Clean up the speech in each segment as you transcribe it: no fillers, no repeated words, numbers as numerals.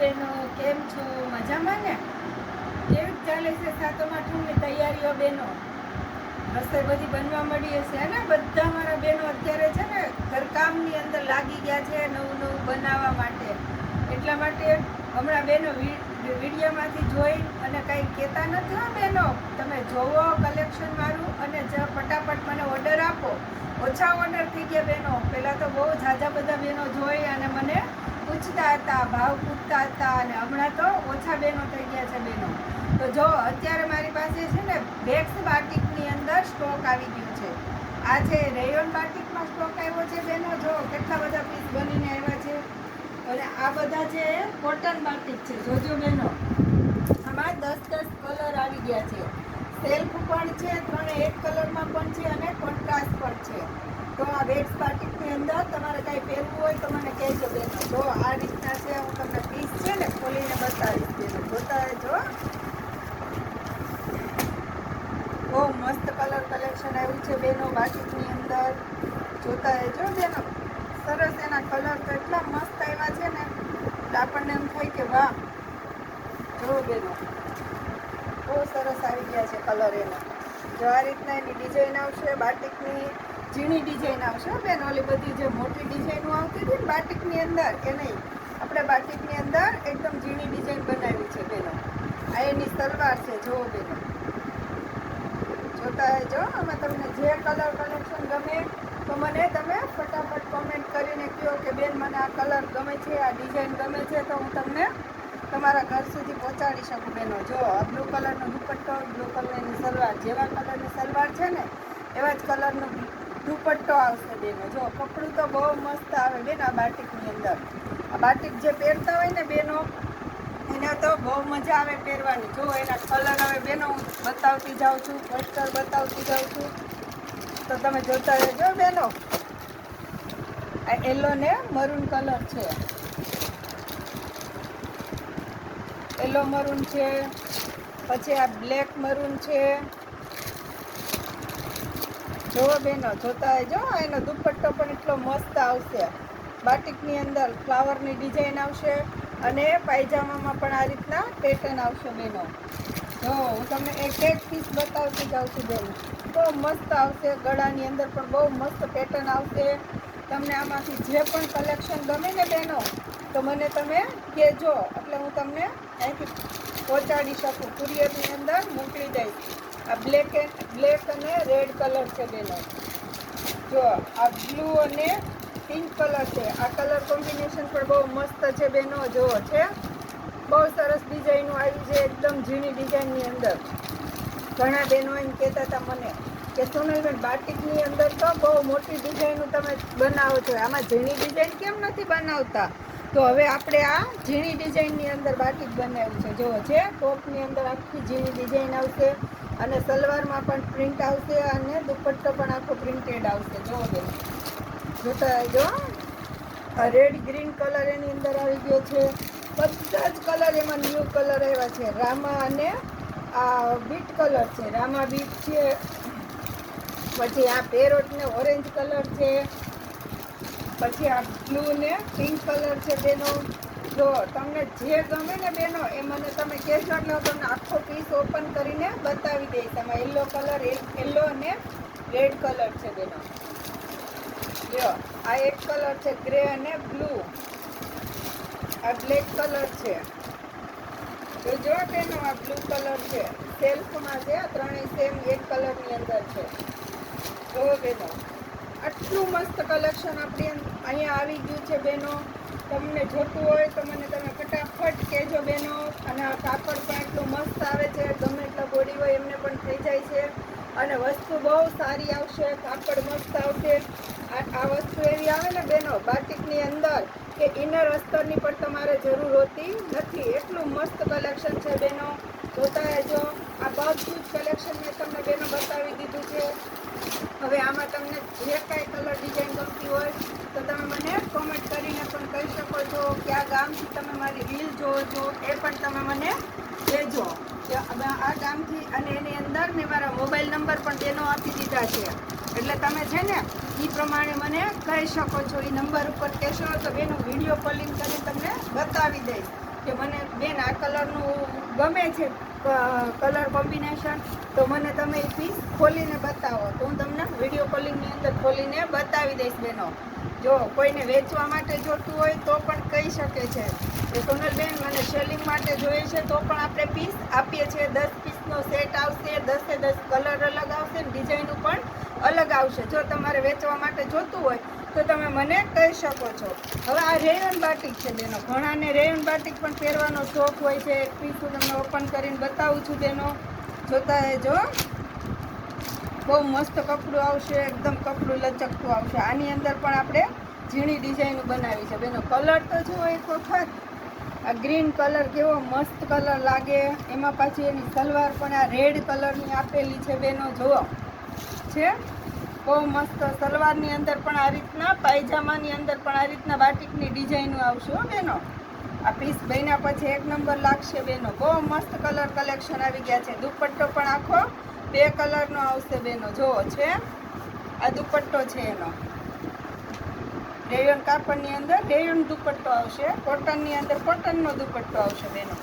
બહેનો, કેમ છો? મજામાં ને? કેવી ચાલે છે સાતમ આઠમની તૈયારીઓ બહેનો? રસોઈ બધી બનવા મળી હશે ને? બધા મારા બહેનો અત્યારે છે ને ઘરકામની અંદર લાગી ગયા છે નવું નવું બનાવવા માટે. એટલા માટે હમણાં બહેનો વિડીયોમાંથી જોઈ અને કંઈ કહેતા નથી હો બહેનો. તમે જોવો કલેક્શન મારું અને ફટાફટ મને ઓર્ડર આપો. ઓછા ઓર્ડર થઈ ગયા બહેનો. પહેલાં તો બહુ ઝાઝા બધા બહેનો જોઈ અને મને પૂછતા હતા, ભાવ પૂછતા હતા, અને હમણાં તો ઓછા બહેનો થઈ ગયા છે બહેનો. તો જો અત્યારે મારી પાસે છે ને વેક્સ બાટિકની અંદર સ્ટોક આવી ગયો છે. આ છે રેયોન બાટિકમાં સ્ટોક આવ્યો છે બહેનો. જો કેટલા બધા પીસ બનીને આવ્યા છે. અને આ બધા છે કોટન બાટિક છે. જોજો બહેનો, આમાં 10 કલર આવી ગયા છે. સેલ્ફ પણ છે, ત્રણે એક કલરમાં પણ છે અને કોન્ટ્રાસ્ટ પણ છે. તો આ વેક્સ બાટિકની અંદર તમારે કાંઈ પહેરવું હોય તો મને કહેજો બેનો. જો આ રીતના છે, હું તમને પીસ છે ને ખોલીને બતાવીશ બેનો. જોતા રહેજો. બહુ મસ્ત કલર કલેક્શન આવ્યું છે બેનો બાટિકની અંદર. જોતા રહેજો બેનો. સરસ એના કલર તો એટલા મસ્ત આવ્યા છે ને એટલે આપણને એમ થાય કે વાહ. જો બેનો, બહુ સરસ આવી ગયા છે કલર એનો. જો આ રીતના એની ડિઝાઇન આવશે બાટિકની. ઝીણી ડિઝાઇન આવશે બેન. ઓલી બધી જે મોટી ડિઝાઇનો આવતી હતી ને બાટિકની અંદર એ નહીં. આપણે બાટિકની અંદર એકદમ ઝીણી ડિઝાઇન બનાવી છે બેનો. આ એની સલવાર છે. જો બેનો, જોતા જો. આમાં તમને જે કલર કલેક્શન ગમે તો મને તમે ફટાફટ કોમેન્ટ કરીને કહો કે બેન મને આ કલર ગમે છે, આ ડિઝાઇન ગમે છે, તો હું તમને તમારા ઘર સુધી પહોંચાડી શકું બેનો. જો આ બ્લુ કલરનો દુપટ્ટો, બ્લુ કલરની સલવાર. જેવા કલરની સલવાર છે ને એવા જ કલરનો દુપટ્ટો આવશે બેનો. જો કપડું તો બહુ મસ્ત આવે બેન આ બાટિકની અંદર. આ બાટિક જે પહેરતા હોય ને બેનો એને તો બહુ મજા આવે પહેરવાની. જો એના કલર હવે બેનો હું બતાવતી જાઉં છું, પોસ્ટર બતાવતી જાઉં છું, તો તમે જોતા રહેજો બેનો. આ યલો ને મરૂન કલર છે. યલો મરૂન છે, પછી આ બ્લેક મરૂન છે. જો બેનો, જોતા જો એનો દુપટ્ટો પણ એટલો મસ્ત આવશે. બાટિકની અંદર ફ્લાવરની ડિઝાઇન આવશે અને પાયજામામાં પણ આ રીતના પેટર્ન આવશે બેનો. જો હું તમને એક એક પીસ બતાવતી જાઉં છું બેનો. બહુ મસ્ત આવશે. ગળાની અંદર પણ બહુ મસ્ત પેટર્ન આવશે. તમને આમાંથી જે પણ કલેક્શન ગમે ને બેનો તો મને તમે કહેજો, એટલે હું તમને અહીંથી પહોંચાડી શકું. કુરિયરની અંદર મોકલી દઈશ. આ બ્લેક અને રેડ કલર છે બેનો. જો આ બ્લુ અને પિંક કલર છે. આ કલર કોમ્બિનેશન પણ બહુ મસ્ત છે બેનો. જો છે બહુ સરસ ડિઝાઇનો આવી છે, એકદમ ઝીણી ડિઝાઇનની અંદર. ઘણા બહેનો એમ કહેતા હતા મને કે સોનલબેન બાટિકની અંદર તો બહુ મોટી ડિઝાઇનો તમે બનાવો છો, આમાં ઝીણી ડિઝાઇન કેમ નથી બનાવતા? તો હવે આપણે આ ઝીણી ડિઝાઇનની અંદર બાટિક બનાવ્યું છે. જો છે ટોપની અંદર આખી ઝીણી ડિઝાઇન આવશે અને સલવારમાં પણ પ્રિન્ટ આવશે અને દુપટ્ટો પણ આખો પ્રિન્ટેડ આવશે. જો બેન, જોતા જો રેડ ગ્રીન કલર એની અંદર આવી ગયો છે. બધા જ કલર એમાં ન્યૂ કલર આવ્યા છે. રામા અને આ બીટ કલર છે. રામા બીટ છે. પછી આ પેરોટ ને ઓરેન્જ કલર છે. પછી આ બ્લુ ને પિંક કલર છે બેનો. જો તમને જે ગમે ને બેનો એ મને તમે કહેશો એટલે હું તમને આખો પીસ ઓપન કરીને બતાવી દઈશ. એમાં યલો કલર, યલો અને રેડ કલર છે બેનો. જો આ એક કલર છે ગ્રે અને બ્લુ. આ બ્લેક કલર છે. જો બેનો આ બ્લુ કલર છે. સેલ્ફમાં છે. આ ત્રણેય સેમ એક કલરની અંદર છે. જો બેનો, આટલું મસ્ત કલેક્શન આપણી અહીંયા આવી ગયું છે બેનો. તમને જોતું હોય તો મને તમે ફટાફટ કહેજો બેનો. અને આ કાપડ પણ એટલું મસ્ત આવે છે, ગમે એટલા બોડી હોય એમને પણ થઈ જાય છે. અને વસ્તુ બહુ સારી આવશે, કાપડ મસ્ત આવશે. આ વસ્તુ એવી આવે ને બેનો બાટિકની અંદર કે ઇનર અસ્તરની પણ તમારે જરૂર હોતી નથી. એટલું મસ્ત કલેક્શન છે બેનો. જોતા રહેજો. આ બધું જ કલેક્શન મેં તમને બેનો બતાવી દીધું છે. હવે આમાં તમને જે કાંઈ કલર ડિઝાઇન ગમતી હોય તો તમે મને કોમેન્ટ કરીને પણ કહી શકો છો. કયા ગામથી તમે મારી રીલ જોવો છો એ પણ તમે મને કહેજો કે આ ગામથી. અને એની અંદર મેં મારા મોબાઈલ નંબર પણ બેનો આપી દીધા છે, એટલે તમે છે ને એ પ્રમાણે મને કહી શકો છો. એ નંબર ઉપર કહેશો તો બેનો વિડીયો કોલિંગ કરી તમને બતાવી દઈશ. કે મને બેન આ કલરનું ગમે છે કલર કોમ્બિનેશન, તો મને તમે એ પીસ ખોલીને બતાવો, તો હું તમને વિડીયો કોલિંગની અંદર ખોલીને બતાવી દઈશ બહેનો. જો કોઈને વેચવા માટે જોતું હોય તો પણ કહી શકે છે કે સોનલબેન મને સેલિંગ માટે જોઈએ છે, તો પણ આપણે પીસ આપીએ છીએ. 10 પીસનો સેટ આવશે, 10 કલર અલગ આવશે, ડિઝાઇનો પણ અલગ આવશે. જો તમારે વેચવા માટે જોતું હોય તો તમે મને કહી શકો છો. હવે આ રેયોન બાટિક છે બેનો, ઘણાને રેયોન બાટિક પણ પહેરવાનો શોખ હોય છે. એક પીસ હું તમને ઓપન કરીને બતાવું છું બેનો, જોતા રહેજો. બહુ મસ્ત કપડું આવશે, એકદમ કપડું લચકતું આવશે. આની અંદર પણ આપણે ઝીણી ડિઝાઇનો બનાવી છે બેનો. કલર તો જુઓ એક વખત, આ ગ્રીન કલર કેવો મસ્ત કલર લાગે. એમાં પાછી એની સલવાર પણ આ રેડ કલરની આપેલી છે બેનો, જુઓ છે બહુ મસ્ત. સલવારની અંદર પણ આ રીતના, પાયજામાની અંદર પણ આ રીતના બાટિકની ડિઝાઇનો આવશે હો બેનો. આ પીસ બન્યા પછી એક નંબર લાગશે બેનો. બહુ મસ્ત કલર કલેક્શન આવી ગયા છે. દુપટ્ટો પણ આખો 2 કલરનો આવશે બેનો, જુઓ છે આ દુપટ્ટો છે એનો. રેયોન કાપડની અંદર રેયોન દુપટ્ટો આવશે, કોટનની અંદર કોટનનો દુપટ્ટો આવશે બેનો.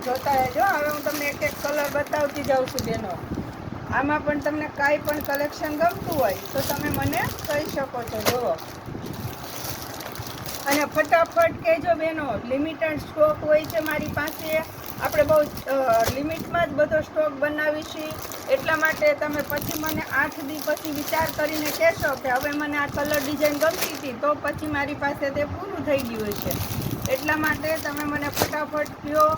જોતા રહેજો. હવે હું તમને એક કલર બતાવતી જાઉં છું બેનો. આમાં પણ તમને કાંઈ પણ કલેક્શન ગમતું હોય તો તમે મને કહી શકો છો. જુઓ, અને ફટાફટ કહેજો બેનો, લિમિટેડ સ્ટોક હોય છે મારી પાસે. આપણે બહુ લિમિટમાં જ બધો સ્ટોક બનાવીશું, એટલા માટે તમે પછી મને 8 દી પછી વિચાર કરીને કહેશો કે હવે મને આ કલર ડિઝાઇન ગમતી હતી, તો પછી મારી પાસે તે પૂરું થઈ ગયું છે. એટલા માટે તમે મને ફટાફટ કહો,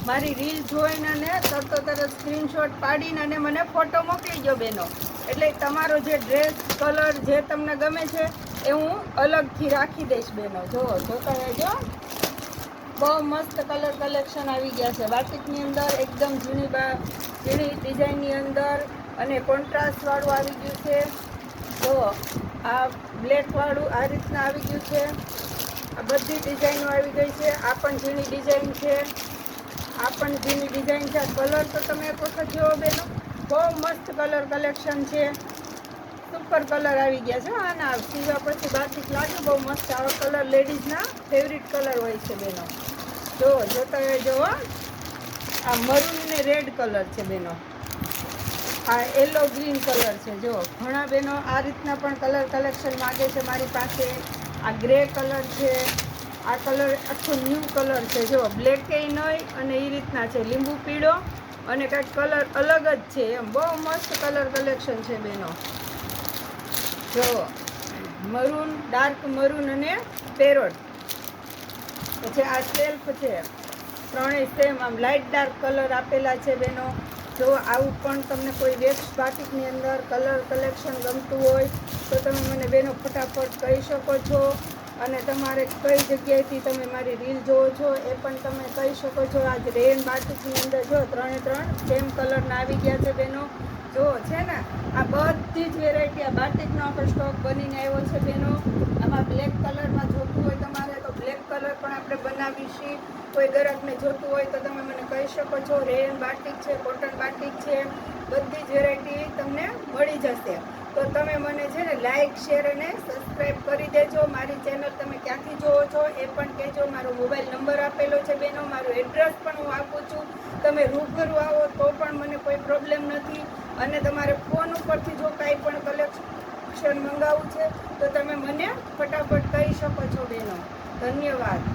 મારી રીલ જોઈને અને તરત સ્ક્રીનશોટ પાડીને અને મને ફોટો મોકલી દો બેનો. એટલે તમારો જે ડ્રેસ કલર જે તમને ગમે છે એ હું અલગથી રાખી દઈશ બેનો. જોતા રહેજો. બહુ મસ્ત કલર કલેક્શન આવી ગયા છે બાટિકની અંદર, એકદમ ઝીણી ડિઝાઇનની અંદર, અને કોન્ટ્રાસ્ટવાળું આવી ગયું છે. તો આ બ્લેકવાળું આ રીતના આવી ગયું છે. આ બધી ડિઝાઇનો આવી ગઈ છે. આ પણ ઝીણી ડિઝાઇન છે, આ પણ ઝીણી ડિઝાઇન છે. કલર તો તમે એક વખત જોવો બેનો, બહુ મસ્ત કલર કલેક્શન છે. સુપર કલર આવી ગયા છે. આના સીવા પછી બાટિક લાગે બહુ મસ્ત. આવા કલર લેડીઝના ફેવરિટ કલર હોય છે બેનો. જોતા રહેજો. આ મરૂન ને રેડ કલર છે બેનો. આ યલો ગ્રીન કલર છે. જો ઘણા બહેનો આ રીતના પણ કલર કલેક્શન માગે છે મારી પાસે. આ ગ્રે કલર છે. આ કલર આખો ન્યૂ કલર છે. જો બ્લેકે નહીં અને એ રીતના છે, લીંબુ પીળો અને કંઈક કલર અલગ જ છે એમ. બહુ મસ્ત કલર કલેક્શન છે બેનો. જો મરૂન, ડાર્ક મરૂન અને પેરોટ. પછી આ સેલ્ફ છે, ત્રણેય સેમ આમ લાઇટ ડાર્ક કલર આપેલા છે બેનો. જો આવું પણ તમને કોઈ વેક્સ બાટિકની અંદર કલર કલેક્શન ગમતું હોય તો તમે મને બેનો ફટાફટ કહી શકો છો. અને તમારે કઈ જગ્યાએથી તમે મારી રીલ જોવો છો એ પણ તમે કહી શકો છો. આજ રેન બાટિકની અંદર જો 3 સેમ કલરના આવી ગયા છે બેનો. જો છે ને આ બધી જ વેરાયટી આ બાટિકનો આપણે સ્ટોક બનીને આવ્યો છે બેનો. આમાં બ્લેક કલરમાં જોતું હોય તમારે તો બ્લેક કલર પણ આપણે બનાવીશું. કોઈ ગ્રાહકને જોતું હોય તો તમે મને કહી શકો છો. રેન બાટિક છે, કોટન બાટિક છે, બધી જ વેરાયટી તમને મળી જશે. તો તમે મને છે ને લાઇક, શેર અને સબસ્ક્રાઈબ કરી દેજો. મારી ચેનલ તમે ક્યાંથી જોવો છો એ પણ કહેજો. મારો મોબાઈલ નંબર આપેલો છે બેનો, મારું એડ્રેસ પણ હું આપું છું. તમે રૂબરૂ આવો તો પણ મને કોઈ પ્રોબ્લેમ નથી. અને તમારે ફોન ઉપરથી જો કાંઈ પણ કલેક્શન મંગાવવું છે તો તમે મને ફટાફટ કહી શકો છો બેનો. ધન્યવાદ.